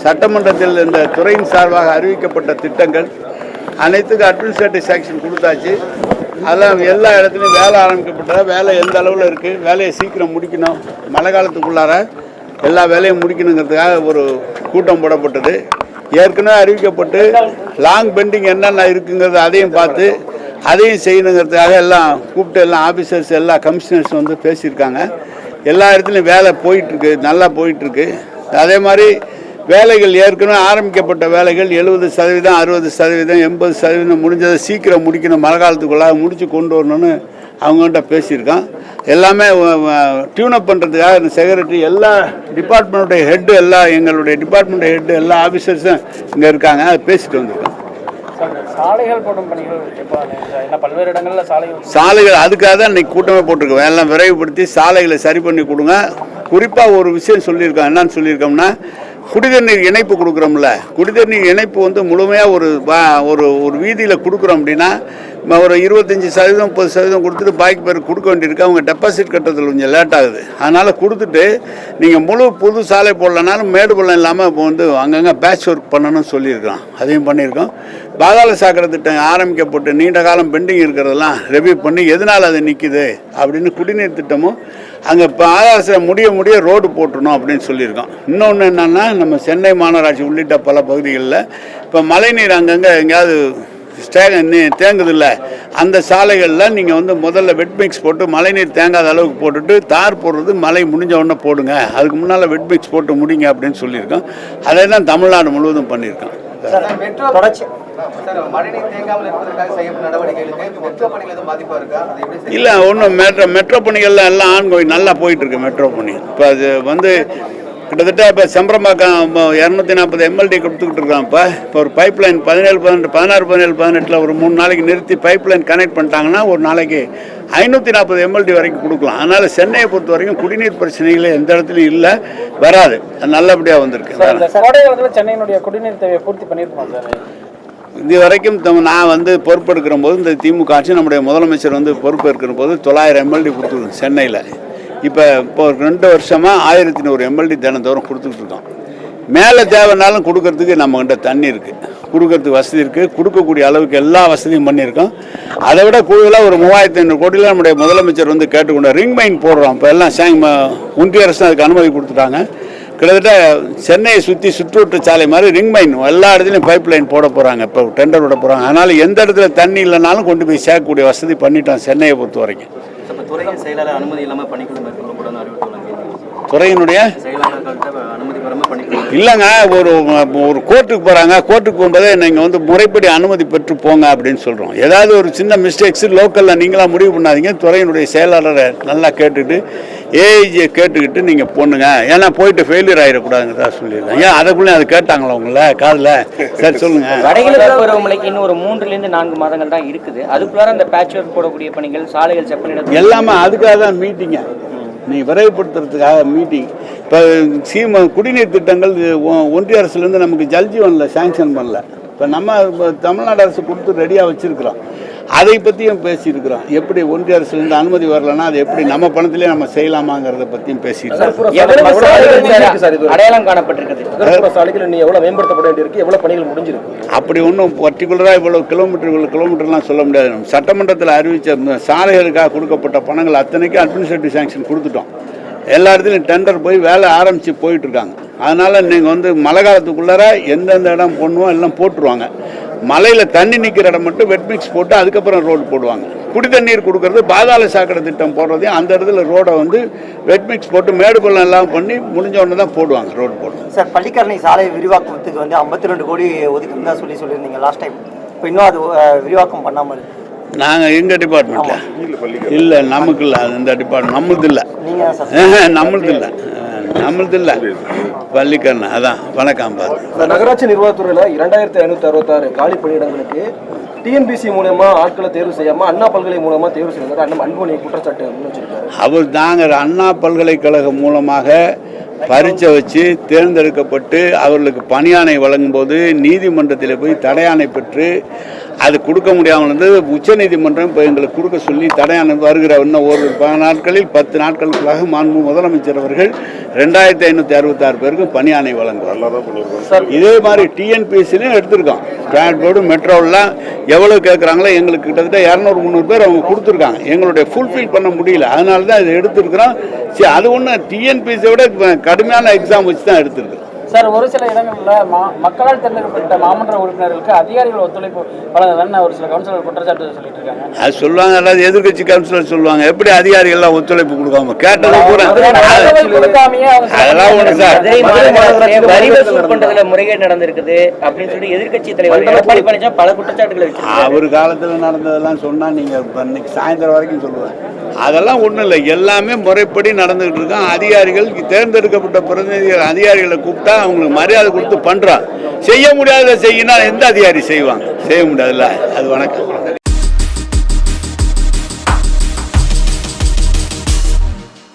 சட்டமன்றத்தில் இந்த துறையின் சார்பாக அறிவிக்கப்பட்ட திட்டங்கள் அனைத்துக்கும் அட்மினிஸ்ட்ரேட்டிவ் சாங்ஷன் கொடுத்தாச்சு. அதெல்லாம் எல்லா இடத்துலையும் வேலை ஆரம்பிக்கப்பட்டதா, வேலை எந்த அளவில் இருக்குது, வேலையை சீக்கிரம் முடிக்கணும், மழை காலத்துக்குள்ளார எல்லா வேலையும் முடிக்கணுங்கிறதுக்காக ஒரு கூட்டம் போடப்பட்டது. ஏற்கனவே அறிவிக்கப்பட்டு லாங் பெண்டிங் என்னென்ன இருக்குங்கிறது அதையும் பார்த்து அதையும் செய்யணுங்கிறதுக்காக எல்லாம் கூப்பிட்டு எல்லாம் ஆஃபீஸர்ஸ் எல்லா கமிஷனர்ஸ் வந்து பேசியிருக்காங்க. எல்லா இடத்துலையும் வேலை போயிட்டுருக்கு, நல்லா போயிட்டுருக்கு. அதே மாதிரி வேலைகள் ஏற்கனவே ஆரம்பிக்கப்பட்ட வேலைகள் 70%, 60%, 80% முடிஞ்சதை சீக்கிரம் முடிக்கணும், மழை காலத்துக்குள்ளாக முடித்து கொண்டு வரணும்னு அவங்ககிட்ட பேசியிருக்கோம். எல்லாமே டியூனப் பண்ணுறதுக்காக இந்த செக்ரட்டரி எல்லா டிபார்ட்மெண்ட்டுடைய ஹெட்டு எங்களுடைய டிபார்ட்மெண்ட் ஹெட்டு எல்லா ஆஃபீஸர்ஸும் இங்கே இருக்காங்க. அதை பேசிட்டு வந்திருக்கோம். சாலைகள் போடும் பணிகள் பல்வேறு இடங்களில் சாலைகள் அதுக்காக தான் இன்றைக்கி கூட்டமே போட்டிருக்கோம். எல்லாம் விரைவுபடுத்தி சாலைகளை சரி பண்ணி கொடுங்க. குறிப்பாக ஒரு விஷயம் சொல்லியிருக்கோம். என்னன்னு சொல்லியிருக்கோம்னா, குடிதண்ணீர் இணைப்பு கொடுக்குறோம்ல, குடிதண்ணீர் இணைப்பு வந்து முழுமையாக ஒரு வீதியில் கொடுக்குறோம் அப்படின்னா ஒரு 25%, 30% கொடுத்துட்டு பாக்கி பேருக்கு கொடுக்க வேண்டியிருக்கு. அவங்க டெபாசிட் கட்டுறதுல கொஞ்சம் லேட் ஆகுது. அதனால் கொடுத்துட்டு நீங்கள் புது சாலை போடலனாலும் மேடு பள்ளம் இல்லாமல் இப்போ வந்து அங்கங்கே பேட்ச் ஒர்க் பண்ணணும்னு சொல்லியிருக்கிறோம். அதையும் பண்ணியிருக்கோம். பாதாள சாக்கடை திட்டம் ஆரம்பிக்கப்பட்டு நீண்ட காலம் பெண்டிங் இருக்கிறதெல்லாம் ரெவியூ பண்ணி எதனால் அது நிற்கிது அப்படின்னு குடிநீர் திட்டமும் அங்கே இப்போ ஆதார முடிய ரோடு போட்டுருணும் அப்படின்னு சொல்லியிருக்கோம். இன்னொன்று என்னென்னா, நம்ம சென்னை மாநகராட்சி உள்ளிட்ட பல பகுதிகளில் இப்போ மழைநீர் அங்கங்கே எங்கேயாவது தேங்குது இல்லை, அந்த சாலைகளில் நீங்கள் வந்து முதல்ல வெட் மிக்ஸ் போட்டு மழைநீர் தேங்காத அளவுக்கு போட்டுட்டு தார் போடுறது மழை முடிஞ்ச உடனே போடுங்க, அதுக்கு முன்னால் வெட் மிக்ஸ் போட்டு முடிங்க அப்படின்னு சொல்லியிருக்கோம். அதை தான் தமிழ்நாடு முழுவதும் பண்ணியிருக்கோம். இல்லை ஒன்றும் மெட்ரோ பணிகள்லாம் எல்லாம் ஆன்கோயிங் நல்லா போயிட்டுருக்கு. மெட்ரோ பணி இப்போ அது வந்து கிட்டத்தட்ட இப்போ செம்பரம்பாக்கம் 240 MLD கொடுத்துக்கிட்டு இருக்கோம். இப்போ ஒரு பைப் லைன் 17, 18 ஒரு 3 நாளைக்கு நிறுத்தி பைப் லைன் கனெக்ட் பண்ணிட்டாங்கன்னா ஒரு நாளைக்கு 540 MLD வரைக்கும் கொடுக்கலாம். அதனால் சென்னையை பொறுத்த வரைக்கும் குடிநீர் பிரச்சனைகளே எந்த இடத்துலையும் இல்லை, வராது. அது நல்லபடியாக வந்திருக்கு. சென்னையினுடைய குடிநீர் தேவையை பூர்த்தி பண்ணியிருக்கோம் சார். இது வரைக்கும் நான் வந்து பொறுப்பெடுக்கிற போது, இந்த திமுக ஆட்சி நம்முடைய முதலமைச்சர் வந்து பொறுப்பேற்கிற போது 900 MLD கொடுத்துருக்கோம் சென்னையில். இப்போ 2 வருஷமாக 1100 MLD தினந்தோறும் கொடுத்துக்கிட்டு இருக்கோம். மேலே தேவைனாலும் கொடுக்கறதுக்கு நம்மகிட்ட தண்ணி இருக்குது, கொடுக்கறதுக்கு வசதி இருக்குது, கொடுக்கக்கூடிய அளவுக்கு எல்லா வசதியும் பண்ணியிருக்கோம். அதை விட கூடுதலாக ஒரு 3500 கோடியில் நம்முடைய முதலமைச்சர் வந்து கேட்டுக்கொண்ட ரிங் மைன் போடுறோம். இப்போ எல்லாம் ஒன்றிய அரசு அதுக்கு அனுமதி கொடுத்துட்டாங்க. கிட்டத்தட்ட சென்னையை சுற்றி சுற்றுவட்டு சாலை மாதிரி ரிங் மைன் எல்லா இடத்துலையும் பைப் லைன் போட போகிறாங்க. இப்போ டெண்டர் விட போகிறாங்க. அதனால் எந்த இடத்துல தண்ணி இல்லைனாலும் கொண்டு போய் சேர்க்கக்கூடிய வசதி பண்ணிட்டோம் சென்னையை பொறுத்த வரைக்கும். துறையினுடைய இல்லைங்க, ஒரு கோர்ட்டுக்கு போகிறாங்க, கோர்ட்டுக்கு போகும்போதே நீங்கள் வந்து முறைப்படி அனுமதி பெற்று போங்க அப்படின்னு சொல்கிறோம். ஏதாவது ஒரு சின்ன மிஸ்டேக்ஸ் லோக்கலில் நீங்களாம் முடிவு பண்ணாதீங்க. துறையினுடைய செயலாளரை நல்லா கேட்டுக்கிட்டு ஏஐஜியை கேட்டுக்கிட்டு நீங்கள் போனுங்க. ஏன்னா போயிட்டு ஃபெயிலியர் ஆகிடக்கூடாதுங்கிறதா சொல்லியிருக்காங்க. ஏன் அதுக்குள்ளே அது கேட்டாங்களா உங்களை காதில்? சரி சொல்லுங்கள். வடகிழக்கு பருவமழைக்கு இன்னும் ஒரு 3 to 4 மாதங்கள் தான் இருக்குது. அதுக்குள்ளார அந்த பேட்ச் ஒர்க் போடக்கூடிய பணிகள், சாலைகள் செப்பனிட எல்லாமே அதுக்காக தான் மீட்டிங்க, நீ விரைவுபடுத்துறதுக்காக மீட்டிங். இப்போ குடிநீர் திட்டங்கள் ஒன்றிய அரசுலேருந்து நமக்கு ஜல்ஜீவனில் சாங்ஷன் பண்ணல. இப்போ நம்ம தமிழ்நாடு அரசு கொடுத்து ரெடியாக வச்சுருக்கிறோம். அதை பற்றியும் பேசியிருக்கிறோம். எப்படி ஒன்றிய அரசுலேருந்து அனுமதி வரலன்னா அது எப்படி நம்ம பணத்திலே நம்ம செய்யலாமாங்கிறத பற்றியும் பேசியிருக்கோம். அடையாளம் காணப்பட்டிருக்கிறது சாலைகள் இன்னும் எவ்வளோ மேம்படுத்தப்பட வேண்டியிருக்கு, எவ்வளோ பணிகள் முடிஞ்சிருக்கு. அப்படி ஒன்றும் பர்டிகுலராக இவ்வளோ கிலோமீட்டர்லாம் சொல்ல முடியாது. நம்ம சட்டமன்றத்தில் அறிவித்த சாலைகளுக்காக கொடுக்கப்பட்ட பணங்கள் அத்தனைக்கும் அட்மினிஸ்ட்ரேட்டிவ் சாங்ஷன் கொடுத்துட்டோம். எல்லா இடத்துலையும் டெண்டர் போய் வேலை ஆரம்பித்து போயிட்டுருக்காங்க. அதனால் நீங்கள் வந்து மழை காலத்துக்குள்ளார எந்தெந்த இடம் போடணுமோ எல்லாம் போட்டுருவாங்க. மலையில் தண்ணி நிற்கிற இடம் மட்டும் வெட் மிக்ஸ் போட்டு அதுக்கப்புறம் ரோடு போடுவாங்க. குடி தண்ணீர் கொடுக்கறது பாதாள சாக்கடை திட்டம் போடுறதையும் அந்த இடத்துல ரோடை வந்து வெட் மிக்ஸ் போட்டு மேடு பள்ளம் எல்லாம் பண்ணி முடிஞ்ச உடனே தான் போடுவாங்க, ரோடு போடுவாங்க. சார், பள்ளிக்கரணை சாலை விரிவாக்கத்துக்கு வந்து 52 கோடி ஒதுக்கணும் தான் சொல்லியிருந்தீங்க லாஸ்ட் டைம். இப்போ இன்னும் அது விரிவாக்கம் பண்ணாமல் இருக்கு. நாங்கள் எங்கள் டிபார்ட்மெண்ட்டில் இல்லை, நமக்கு இல்லை. அது இந்த டிபார்ட்மெண்ட் நம்மளுது இல்லை, நம்மளுது இல்லை பள்ளிக்கரணை. அதான் வணக்கம். நகராட்சி நிர்வாகத்துறையில் 2566 காலி பணியிடங்களுக்கு டிஎன்பிசி மூலமா ஆட்களை தேர்வு செய்யாமல் அண்ணா பல்கலை மூலமாக தேர்வு செய்யறாரு. அன்புமணி குற்றச்சாட்டு முன்வச்சிருக்காரு. அவர் தாங்க அண்ணா பல்கலைக்கழகம் மூலமாக பரீட்சை வச்சு தேர்ந்தெடுக்கப்பட்டு அவர்களுக்கு பணியாணை வழங்கும்போது நீதிமன்றத்தில் போய் தடையாணை பெற்று அது கொடுக்க முடியாமல் இருந்தது. உச்சநீதிமன்றம் இப்போ எங்களுக்கு கொடுக்க சொல்லி தடையாணை வருகிற இன்னும் ஒரு 10 நாட்களுக்குள்ளாக மாண்பு முதலமைச்சர் அவர்கள் 2566 பேருக்கு பணியாணை வழங்குவார். இதே மாதிரி டிஎன்பிஎஸ்சிலையும் எடுத்திருக்கோம். ஸ்டாண்ட் போர்டு மெட்ரோலாம் எவ்வளோ கேட்குறாங்களோ எங்களுக்கு கிட்டத்தட்ட 200-300 பேர் அவங்க கொடுத்துருக்காங்க. எங்களுடைய ஃபுல்ஃபில் பண்ண முடியல, அதனால தான் இதை எடுத்துருக்குறோம். சரி, அது ஒன்று டிஎன்பிஎஸ்சியை விட கடுமையான எக்ஸாம் வச்சு தான் எடுத்துருக்கு. சார், ஒரு சில இடங்களில் மக்களால் தேர்ந்தெடுக்கப்பட்ட மாமன்ற உறுப்பினர்களுக்கு அதிகாரிகள் ஒத்துழைப்பு வழங்குதுன்னு ஒரு சில கவுன்சிலர் குற்றச்சாட்டு சொல்லிட்டு இருக்காங்க. அது சொல்லுவாங்க, அதாவது எதிர்கட்சி கவுன்சிலர் சொல்லுவாங்க. எப்படி அதிகாரிகள்லாம் ஒத்துழைப்பு கொடுக்காம கேட்டது கூட அதெல்லாம் ஒன்று சார். வரி வசூல் பண்றதுல முறைகேடு நடந்திருக்குது அப்படின்னு சொல்லி எதிர்கட்சி தலைவர் எடப்பாடி பழனிசாமி பல குற்றச்சாட்டுகளை வச்சிருக்காரு. அவர் காலத்தில் நடந்ததெல்லாம் சொன்னா நீங்க இன்னைக்கு சாயந்தரம் வரைக்கும் சொல்லுவேன். அதெல்லாம் ஒன்றும் இல்லை, எல்லாமே முறைப்படி நடந்துகிட்டு இருக்கோம். அதிகாரிகள் தேர்ந்தெடுக்கப்பட்ட பிரதிநிதிகள் அதிகாரிகளை கூப்பிட்டா அவங்களுக்கு மரியாதை கொடுத்து பண்றான். செய்ய முடியாத செய்யினா எந்த அதிகாரி செய்வாங்க? செய்ய முடியாதுல்ல. அது வணக்கம்.